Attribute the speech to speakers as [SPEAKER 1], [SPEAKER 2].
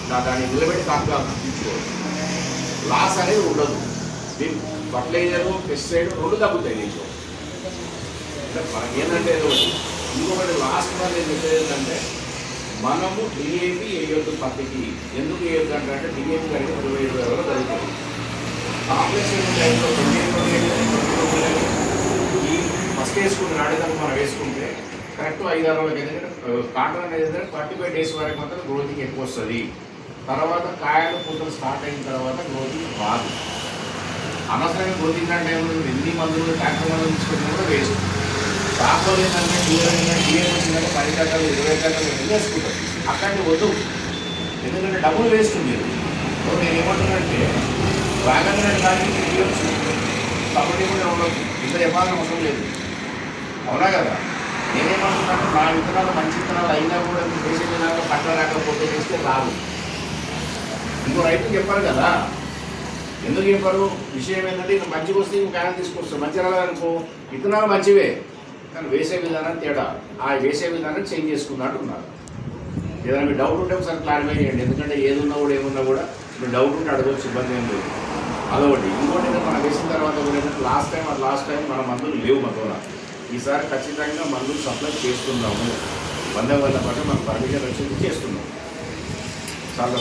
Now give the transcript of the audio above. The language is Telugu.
[SPEAKER 1] మనం దాన్ని నిలబెట్టి కాపుగా తీసుకోవాలి. లాస్ అనేది ఉండదు. మీరు ఫర్టిలైజరు పెస్టిసైడ్ రెండు తగ్గుతాయి దీంట్లో. మనకి ఏంటంటే ఇంకొకటి లాస్ట్ వన్ ఏం చెప్పేది ఏంటంటే మనము డిఏపి వేయొద్దు పత్తికి. ఎందుకు వేయొద్దు అంటే డిఏపి కడిగి 25 వరకు జరుగుతుంది. కాంప్లెక్స్ టైంలో 20 ఈ ఫస్ట్ వేసుకుని నాడేదాన్ని మనం వేసుకుంటే కరెక్ట్ 5-6 రోజులకి. ఎందుకంటే కాటన్ అనేది 45 days వరకు మాత్రం గ్రోతింగ్ ఎక్కువ వస్తుంది. తర్వాత కాయలు పూతలు స్టార్ట్ అయిన తర్వాత గ్రోతింగ్ రాదు. అనవసరంగా గ్రోతింగ్ అంటే ఎన్ని మందులు ట్రాక్టర్ మందులు తీసుకుంటే కూడా వేస్ట్. కాకపోతే ఏంటంటే డిఏ వచ్చిందంటే 10 గంటలు 20 గంటలు వేసుకుంటారు. అట్లాంటి వద్దు, ఎందుకంటే డబ్బులు వేస్ట్ మీరు. నేను ఏమంటున్నానంటే రాగానే కానీ తీయచ్చు, కాబట్టి కూడా ఉండదు. ఇంత చెప్పాల్సిన అవసరం లేదు. అవునా కదా? నేనేమంటున్నాను, నా విత్తనాలు మంచి విత్తనాలు అయినా కూడా వేసే విధానంలో పట్ల రాకపోతే చేస్తే రాదు. ఇంకో రైతు చెప్పారు కదా, ఎందుకు చెప్పారు? విషయం ఏంటంటే ఇంకా మంచిగా వస్తే ఇంకో కాయలు తీసుకొస్తారు. మంచి రాదనుకో విత్తనాలు మంచివే కానీ వేసే విధానం తేడా. ఆ వేసే విధానం చేంజ్ చేసుకున్నట్టు ఉన్నారు. ఏదైనా మీరు డౌట్ ఉంటే ఒకసారి క్లారిఫై చేయండి. ఎందుకంటే ఏదున్నా కూడా ఏమున్నా కూడా మీరు డౌట్ ఉంటే అడగవచ్చు, ఇబ్బంది ఏం లేదు. అదొకటి. ఇంకోటి మనం వేసిన తర్వాత కూడా లాస్ట్ టైం మన మందులు లేవు మన ద్వారా. ఈసారి ఖచ్చితంగా మందులు సప్లై చేస్తున్నాము. 100% మనం పర్మిషన్ వచ్చి చేస్తున్నాము. చాలా